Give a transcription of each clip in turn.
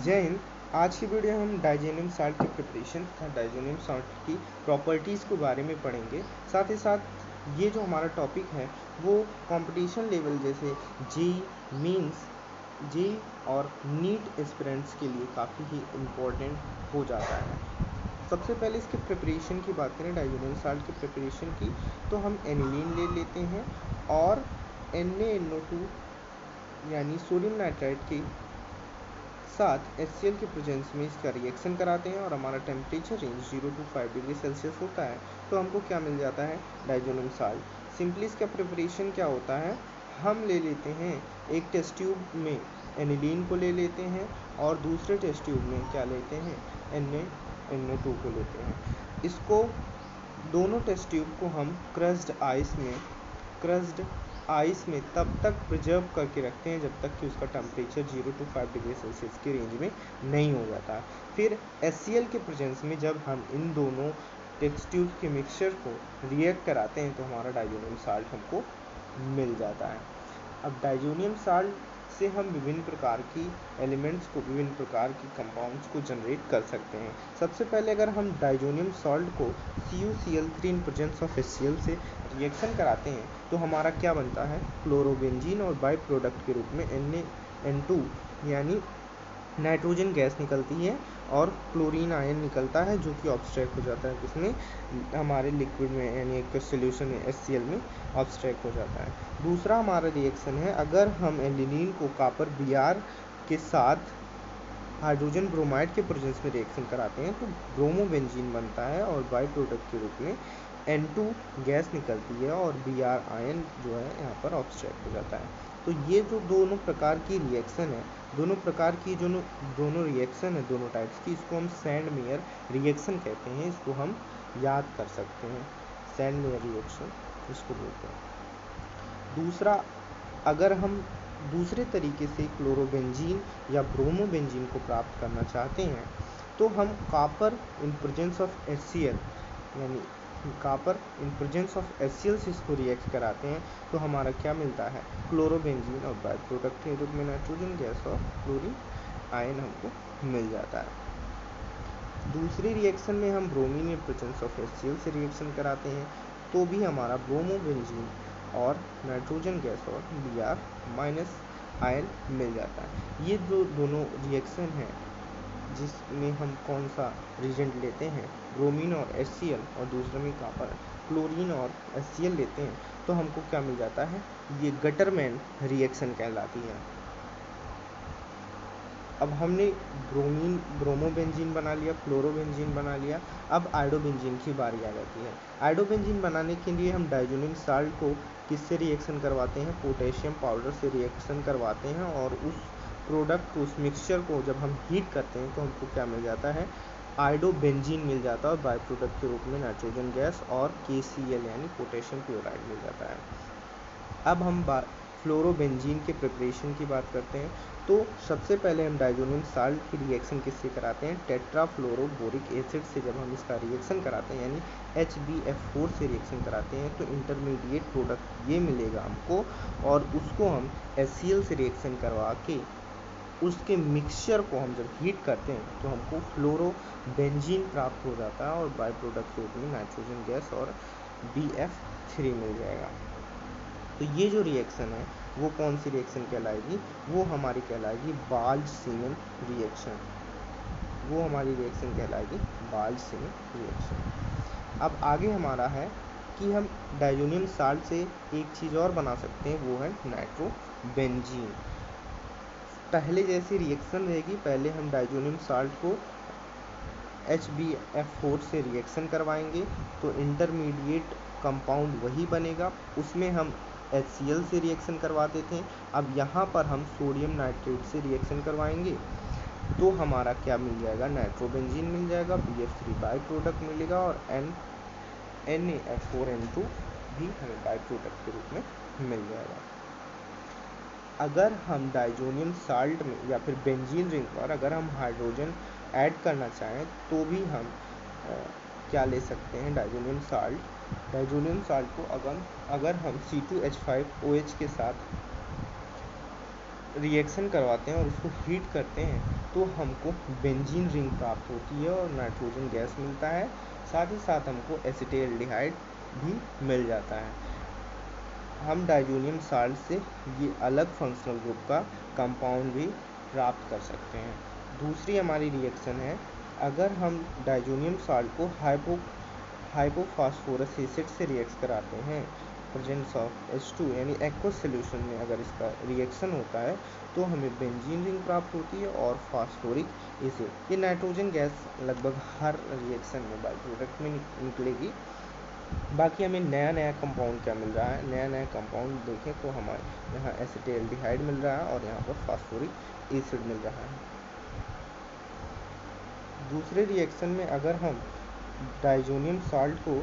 जय हिंद। आज की वीडियो हम डाइजेनियम साल्ट की प्रिपरेशन तथा डाइजेनियम साल्ट की प्रॉपर्टीज़ के बारे में पढ़ेंगे। साथ ही साथ ये जो हमारा टॉपिक है वो कंपटीशन लेवल जैसे मेंस जे और नीट एस्पिरेंट्स के लिए काफ़ी ही इम्पोर्टेंट हो जाता है। सबसे पहले इसके प्रिपरेशन की बात करें, डाइजेनियम साल्ट की प्रिपरेशन की, तो हम एनिलीन ले लेते हैं और NaNO2 यानी सोडियम नाइट्राइड के साथ HCl के प्रेजेंस में इसका रिएक्शन कराते हैं और हमारा temperature range 0 to 5 degree Celsius होता है। तो हमको क्या मिल जाता है? डाइजेनियम साल्ट। सिंपली इसका प्रिपरेशन क्या होता है, हम ले लेते हैं एक टेस्ट ट्यूब में एनिलीन को ले लेते हैं और दूसरे टेस्ट ट्यूब में क्या लेते हैं? NaNO2 को लेते हैं। इसको दोनों टेस्ट ट्यूब को हम क्रस्ड आइस में तब तक प्रिजर्व करके रखते हैं जब तक कि उसका टेम्परेचर 0 to 5 डिग्री सेल्सियस के रेंज में नहीं हो जाता। फिर HCl के प्रेजेंस में जब हम इन दोनों टेस्ट ट्यूब के मिक्सचर को रिएक्ट कराते हैं तो हमारा डाइजेनियम साल्ट हमको मिल जाता है। अब डाइजेनियम साल्ट से हम विभिन्न प्रकार की एलिमेंट्स को, विभिन्न प्रकार की कंपाउंड्स को जनरेट कर सकते हैं। सबसे पहले अगर हम डाइजेनियम सॉल्ट को CuCl3 in presence of HCl से रिएक्शन कराते हैं तो हमारा क्या बनता है? क्लोरोबेंजीन और बाई प्रोडक्ट के रूप में NaN2 यानी नाइट्रोजन गैस निकलती है और क्लोरीन आयन निकलता है जो कि ऑब्स्ट्रैक्ट हो जाता है किसमें? हमारे लिक्विड में, यानी एक सोल्यूशन HCl में ऑब्स्ट्रैक्ट हो जाता है। दूसरा हमारा रिएक्शन है, अगर हम एलिलीन को कॉपर Br के साथ हाइड्रोजन ब्रोमाइड के प्रेजेंस में रिएक्शन कराते हैं तो ब्रोमोबेंजीन बनता है और बाई प्रोडक्ट के रूप में N2 गैस निकलती है और Br आयन जो है यहाँ पर ऑब्स्ट्रैक्ट हो जाता है। तो ये जो दोनों प्रकार की रिएक्शन है, दोनों प्रकार की जो दोनों रिएक्शन है दोनों टाइप्स की, इसको हम सैंड मेयर रिएक्शन कहते हैं। इसको हम याद कर सकते हैं, सैंड मेयर रिएक्शन इसको बोलते हैं। दूसरा, अगर हम दूसरे तरीके से क्लोरोबेंजीन या ब्रोमोबेंजीन को प्राप्त करना चाहते हैं तो हम copper in presence of HCl यानी copper in presence of HCl से इसको रिएक्ट कराते हैं तो हमारा क्या मिलता है? क्लोरोबेंजीन और बाई प्रोडक्ट के रूप में नाइट्रोजन गैस और क्लोरीन आयन हमको मिल जाता है। दूसरी रिएक्शन में हम bromine in presence of HCl से रिएक्शन कराते हैं तो भी हमारा ब्रोमोबेंजीन और नाइट्रोजन गैस और Br माइनस आयन मिल जाता है। ये जो दोनों रिएक्शन हैं जिसमें हम कौन सा रिएजेंट लेते हैं, ब्रोमीन और HCl, और दूसरे में कॉपर, क्लोरीन और HCl लेते हैं तो हमको क्या मिल जाता है? ये गटरमैन रिएक्शन कहलाती है। अब हमने ब्रोमोबेंजीन बना लिया, क्लोरोबेंजीन बना लिया, अब आयोडोबेंजीन की बारी आ जाती है। आयोडोबेंजीन बनाने के लिए हम डाइजेनियम साल्ट को किससे रिएक्शन करवाते हैं? पोटेशियम पाउडर से रिएक्शन करवाते हैं और उस प्रोडक्ट को, उस मिक्सचर को जब हम हीट करते हैं तो हमको क्या मिल जाता है? आयोडोबेंजीन मिल जाता है और बाई प्रोडक्ट के रूप में नाइट्रोजन गैस और KCl यानी पोटेशियम क्लोराइड मिल जाता है। अब हम फ्लोरोबेंजीन के प्रिपरेशन की बात करते हैं तो सबसे पहले हम डाइजेनियम साल्ट की रिएक्शन किससे कराते हैं? टेट्राफ्लोरोबोरिक एसिड से जब हम इसका रिएक्शन कराते हैं यानी HbF4 से रिएक्शन कराते हैं तो इंटरमीडिएट प्रोडक्ट ये मिलेगा हमको और उसको हम HCl से रिएक्शन करवा के उसके मिक्सचर को हम जब हीट करते हैं तो हमको फ्लोरोबेंजीन प्राप्त हो जाता है और बाई प्रोडक्ट के रूप में नाइट्रोजन गैस और BF3 मिल जाएगा। तो ये जो रिएक्शन है वो कौन सी रिएक्शन कहलाएगी? वो हमारी कहलाएगी बाल्ज-सीमन रिएक्शन। वो हमारी रिएक्शन कहलाएगी बाल्ज-सीमन रिएक्शन। अब आगे हमारा है कि हम डाइजेनियम साल्ट से एक चीज़ और बना सकते हैं, वो है नाइट्रोबेंजीन। पहले जैसी रिएक्शन रहेगी, पहले हम डाइजेनियम साल्ट को HbF4 से रिएक्शन करवाएंगे तो इंटरमीडिएट कंपाउंड वही बनेगा, उसमें हम HCl से रिएक्शन करवाते थे। अब यहाँ पर हम सोडियम नाइट्रेट से रिएक्शन करवाएंगे तो हमारा क्या मिल जाएगा? नाइट्रोबेंजीन मिल जाएगा, BF3 बाई प्रोडक्ट मिलेगा और NaF4N2 भी हमें बाई प्रोडक्ट के रूप में मिल जाएगा। अगर हम डाइजेनियम साल्ट में या फिर बेंजीन रिंग पर अगर हम हाइड्रोजन ऐड करना चाहें तो भी हम क्या ले सकते हैं? डाइजेनियम साल्ट को अगर हम C2H5OH के साथ रिएक्शन करवाते हैं और उसको हीट करते हैं तो हमको बेंजीन रिंग प्राप्त होती है और नाइट्रोजन गैस मिलता है। साथ ही साथ हमको एसिटाल्डिहाइड भी मिल जाता है। हम डाइजोनियम साल्ट से ये अलग फंक्शनल ग्रुप का कंपाउंड भी प्राप्त कर सकते हैं। दूसरी हमारी रिएक्शन है, अगर हम डाइजोनियम साल्ट को हाइपोफॉस्फोरस एसिड से रिएक्ट कराते हैं, प्रेजेंस ऑफ H2 यानी एक्वस सोल्यूशन में अगर इसका रिएक्शन होता है तो हमें बेंजीन रिंग प्राप्त होती है और फास्फोरिक एसिड। ये नाइट्रोजन गैस लगभग हर रिएक्शन में बाई प्रोडक्ट में निकलेगी। बाकी हमें नया नया कंपाउंड क्या मिल रहा है, नया नया कंपाउंड देखें तो हमारे यहाँ एसिटाल्डिहाइड मिल रहा है और यहाँ पर फास्फोरिक एसिड मिल रहा है। दूसरे रिएक्शन में अगर हम डाइजोनियम साल्ट को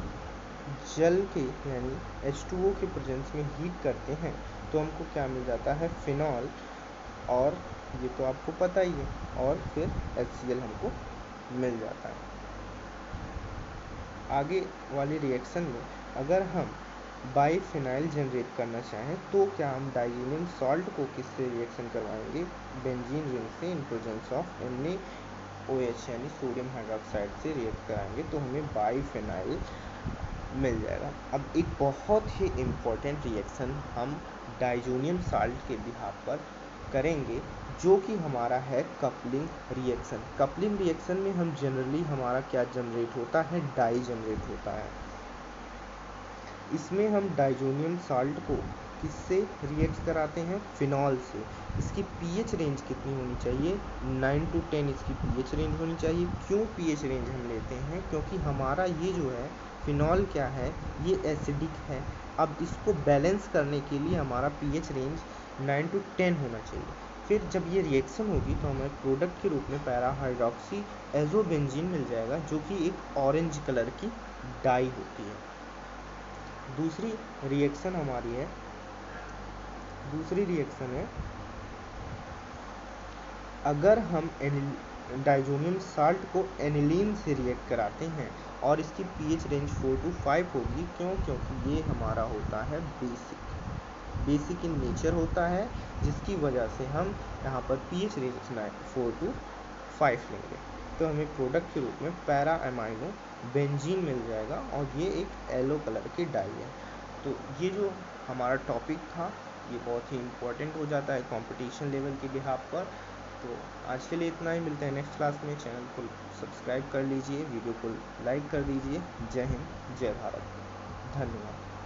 जल के यानी H2O के प्रेजेंस में हीट करते हैं तो हमको क्या मिल जाता है, फिनॉल, और ये तो आपको पता ही है, और फिर HCl हमको मिल जाता है। आगे वाले रिएक्शन में अगर हम बाइफिनाइल जनरेट करना चाहें तो क्या हम डाइजोनियम साल्ट को किससे रिएक्शन करवाएंगे, बेंजीन रिंग से इन प्रेजेंस ऑफ NaOH यानी सोडियम हाइड्रोक्साइड से रिएक्ट कराएंगे तो हमें बाइफिनाइल मिल जाएगा। अब एक बहुत ही इम्पोर्टेंट रिएक्शन हम डाइजोनियम साल्ट के बिहाफ पर करेंगे जो कि हमारा है कपलिंग रिएक्शन। कपलिंग रिएक्शन में हम जनरली हमारा क्या जनरेट होता है, डाई जनरेट होता है। इसमें हम डाइजोनियम साल्ट को किससे रिएक्ट कराते हैं, फिनॉल से। इसकी पीएच रेंज कितनी होनी चाहिए, 9 to 10 इसकी पीएच रेंज होनी चाहिए। क्यों पीएच रेंज हम लेते हैं, क्योंकि हमारा ये जो है फिनॉल क्या है, ये एसिडिक है। अब इसको बैलेंस करने के लिए हमारा पीएच रेंज 9 to 10 होना चाहिए। फिर जब ये रिएक्शन होगी तो हमें प्रोडक्ट के रूप में पैरा हाइड्रोक्सी एजोबेंजीन मिल जाएगा जो कि एक ऑरेंज कलर की डाई होती है। दूसरी रिएक्शन है अगर हम डाइजोनियम साल्ट को एनिलीन से रिएक्ट कराते हैं और इसकी पीएच रेंज 4 to 5 होगी। क्योंकि ये हमारा होता है बेसिक इन नेचर होता है, जिसकी वजह से हम यहाँ पर पीएच रेंज 4 to 5 लेंगे तो हमें प्रोडक्ट के रूप में पैरा अमाइनो बेंजीन मिल जाएगा और ये एक येलो कलर की डाई है। तो ये जो हमारा टॉपिक था ये बहुत ही इम्पोर्टेंट हो जाता है कंपटीशन लेवल के बिहाफ पर। तो आज के लिए इतना ही, मिलते हैं नेक्स्ट क्लास में। चैनल को सब्सक्राइब कर लीजिए, वीडियो को लाइक कर दीजिए। जय हिंद, जय भारत, धन्यवाद।